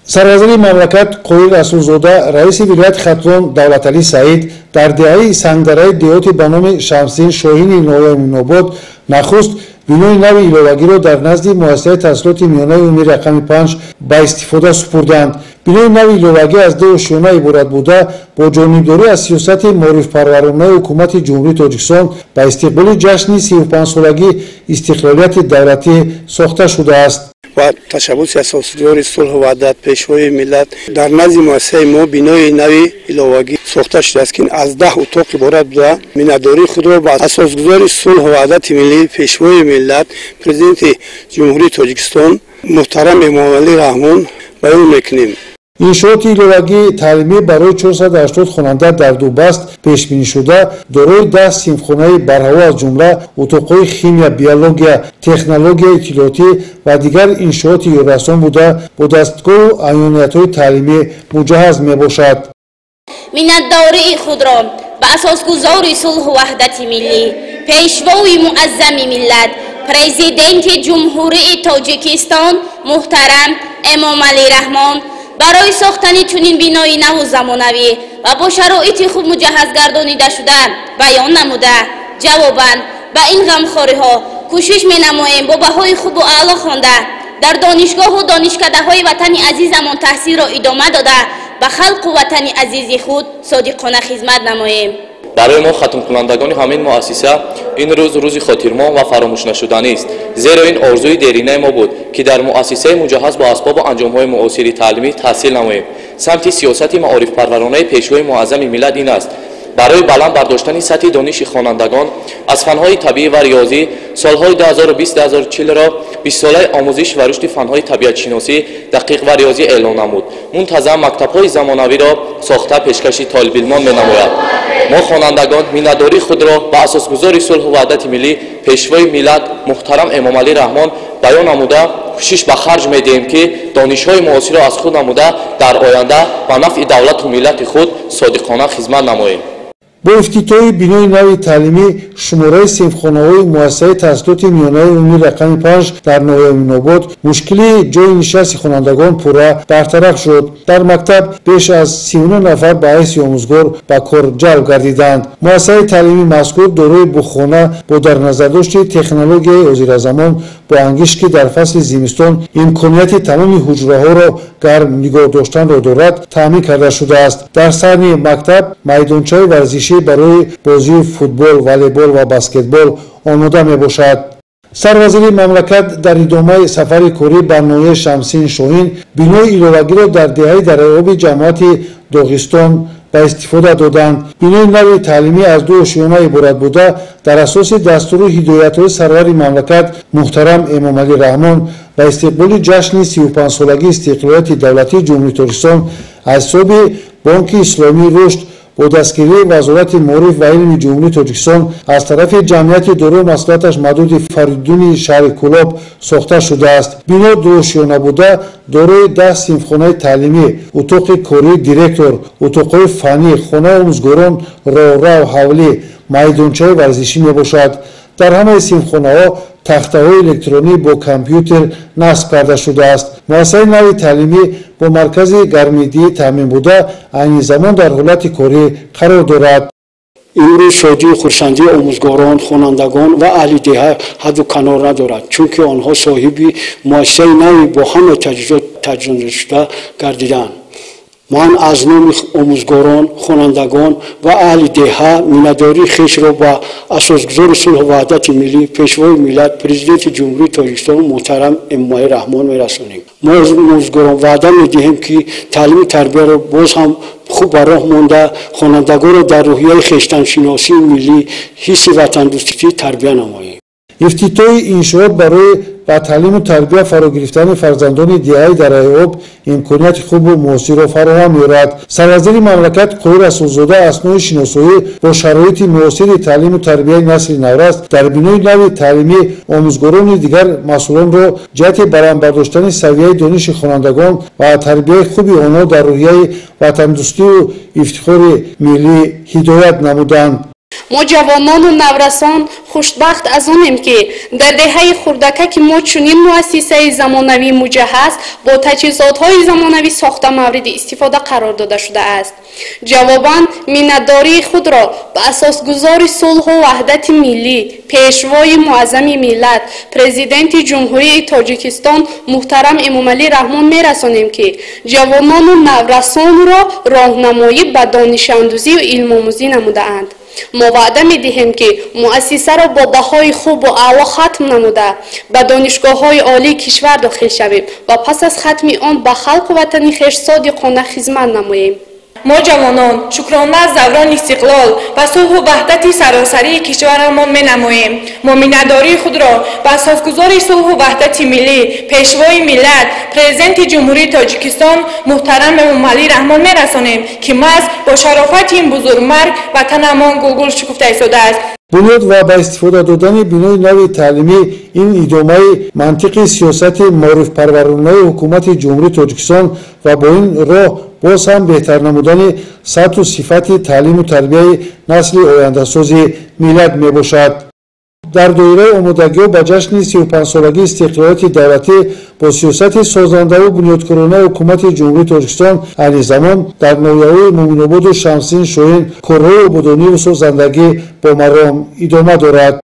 سرвазири мамлакат Қои Расулзода, раиси вилояти Хатлон Давлатали Саид дар деҳаи сангдараи деҳоти ба номи Шамсин Шоҳини Нояминобод нахуст бинои нави иловагиро дар назди муассисаи таҳсилоти миёнаи умри рақами 5 ба истифода супурданд. бинои нави иловагӣ аз 2 ошёна иборат буда бо ҷонибдорӣ аз сиёсати муорифпарваронаи ҳукумати ҷумҳурии Тоҷикистон ба истиқболи ҷашни 35-солагии истиқлолияти давлатӣ сохта шудааст. و تشبث اساسیدار صلح و وحدت پیشوای ملت در نزد مؤسسه ما بنای نوی ایلاواگی ساخته شده است که از 10 اتاق عبارت بوده. مینداری خود را با اساسگذار صلح و وحدت ملی پیشوای ملت پرزیدنت جمهوری تاجیکستان محترم امام علی رحمان بیان میکنیم. иншооти иловагии таълимӣ барои 480 хонанда дар Дубаст пешбинӣ шуда дорои 10 синфхонаи барҳаво аз ҷумла утоқҳои химия, биология, технология, иттилоотӣ ва дигар иншооти ёррасон буда бо дастгоҳу айёниятҳои таълимӣ муҷаҳҳаз мебошад. миннатдории худро ба асосгузори сулҳу ваҳдати миллӣ, пешвои муаззами миллат, президенти ҷумҳурии Тоҷикистон муҳтарам Эмомалӣ Раҳмон برای ساختن چنین بینایی نو و زمانوی و با شرایط خوب مجهز گردانیده شده بیان نموده. جواباً به این غمخواری ها کوشش می نماییم با بهای خوب و اعلی خوانده در دانشگاه و دانشکده های وطن عزیزمان تحصیل را ادامه داده به خلق و وطن عزیز خود صادقانه خدمت نماییم. برای ما ختم کنندگان همین مؤسسه این روز خاطرمان و فراموش نشدنی است، زیرا این آرزوی دیرینه ما بود که در مؤسسه مجهز با اسباب و انجام‌های معاصر تعلیمی تحصیل نماییم. سمت سیاست معارف پرورانه پیشوای معظم ملت این است برای بلند برداشتن سطح دانش خوانندگان از فن‌های طبیعی و ریاضی سال‌های 2020-2040 را 20 ساله آموزش و رشد فن‌های طبیعت شناسی دقیق و ریاضی اعلام نمود. منتظم مکتب‌های زمانوی را ساخته پیشکش طالب‌علمان می‌نماید. ما خوانندگان مینداری خود را به اساسگذار صلح و وحدت ملی پیشوای ملت محترم امامعلی رحمان بیان نموده کوشش به خرج می‌دهیم که دانش‌های معاصر را از خود نموده در آینده به نفع دولت و ملت خود صادقانه خدمت نماییم. бо ифтитоҳи бинои нави таълимӣ шумораи синфхонаҳои муассисаи таҳсилоти миёнаи умри рақами 5 дар Нояминобод мушкили ҷои нишасти хонандагон пурра бартараф шуд. дар мактаб беш аз 39 нафар ба ҳайси омӯзгор ба кор ҷалб гардиданд. муассисаи таълимии мазкур дорои буғхона бо дар назардошти технологияи ҳозиразамон бо ангиш ки дар фасли зимистон имконияти тамоми ҳуҷраҳоро гарм нигоҳ доштанро дорад таъмин карда шудааст. дар саҳни мактаб майдончаи варзишӣ барои бозии футбол, волейбол ва баскетбол омода мебошад. سرвазири мамлакат дар идомаи сафари корӣ ба ноҳияи Шамсин Шоҳин бинои иловагиро дар деҳаи дарёби ҷамъияти Доғистон ба истифода доданд. бинои нави таълимӣ аз 2 ошёна иборат буда дар асоси дастуру ҳидоятҳои сарвари мамлакат муҳтарам Эмомалӣ Раҳмон ба истиқболи ҷашни 35-солагии истиқлолияти давлатии ҷумҳурии Тоҷикистон аз ҳисоби Бонки Исломии рушд бо дастгирии вазорати маориф ва илми ҷумҳурии Тоҷикистон аз тарафи ҷамъияти дорои масъулияташ маҳдуди Фаридуни шаҳри Кӯлоб сохта шудааст. бино 2 ошёна буда дорои 10 синфхонаи таълимӣ, утоқи кории директор, утоқҳои фанӣ, хонаи омӯзгорон, роҳрав, ҳавлӣ, майдончаи варзишӣ мебошад. дар ҳамаи синфхонаҳо тахтаҳои электронӣ бо компютер насб карда шудааст. муассисаи нави таълимӣ бо маркази гармидии таъмин буда айни замон дар ҳолати корӣ қарор дорад. имрӯз шодию хурсандии омӯзгорон, хонандагон ва аҳли деҳа ҳадду канор надорад, чунки онҳо соҳиби муассисаи нави бо ҳама таҷҳизот таҷҳизшуда гардиданд. ман аз номи омӯзгорон, хонандагон ва аҳли деҳа миннатдории хешро ба асосгузори сулҳу ваҳдати миллӣ, пешвои миллат, президенти ҷумҳурии Тоҷикистон муҳтарам Эмомалӣ Раҳмон мерасонем. мо омӯзгорон ваъда медиҳем ки таълими тарбияро боз ҳам хуб ба роҳ монда хонандагонро дар рӯҳияи хештаншиносии миллӣ, ҳисси ватандӯстӣ тарбия намоем. ифтитоҳи иншоот барои ба таълиму тарбия фаро гирифтани фарзандони диҳаи дараёб имконияти хубу муосирро фароҳам меорад. сарвазири мамлакат Қои Расулзода аснои шиносоӣ бо шароити муосири таълиму тарбияи насли наврас дар бинои нави таълимӣ омӯзгорони дигар масъулонро ҷиҳати баландбардоштани савияи дониши хонандагон ва тарбияи хуби онҳо дар рӯҳияи ватандӯстию ифтихори миллӣ ҳидоят намуданд. ما جوانان و نورسان خوشبخت از آنیم که در دهه خردکک ما چنین مؤسسه زمانوی مجهز با تجهیزات‌های زمانوی ساخته مورد استفاده قرار داده شده است. جواباً منتداری خود را به اساسگذار صلح و وحدت ملی، پیشوای معظم ملت، پرزیدنت جمهوری تاجیکستان محترم امامعلی رحمان می‌رسانیم که جوانان و نورسان را راهنمایی به دانش اندوزی و علم آموزی نموده‌اند. ما وعده می‌دهیم که مؤسسه را با بهای خوب و اعلی ختم نموده به دانشگاه‌های عالی کشور داخل شویم و پس از ختم آن به خلق و وطن خویش صادقانه خدمت نماییم. ما جوانان شکرانه از دوران استقلال و صلح و وحدت سراسری کشورمان می‌نماییم. ما منتداری خود را به اساسگذار صلح و وحدت ملی، پیشوای ملت، پرزیدنت جمهوری تاجیکستان محترم امامعلی رحمان می‌رسانیم که محض با شرافت این بزرگمرگ وطنمان گلگل شکفته ایستاده است. بنیاد و با استفاده دادن بینای نوی تعلیمی این ادامه منطقی سیاست معرف پرورانه حکومت جمهوری تاجیکستان و با این راه باز هم بهتر نمودن سطح و صفت تعلیم و تربیه نسل آینده ساز ملت می باشد. در دایره آمادگی به جشن 35 سالگی استقلالیت دولتی با سیاست سازنده و بنیادگرانه حکومت جمهوری تاجیکستان اهل زمان در ناحیه‌های مومن‌آباد و شمسین شاهین کارهای آبادانی و سازندگی با مرام ادامه دارد.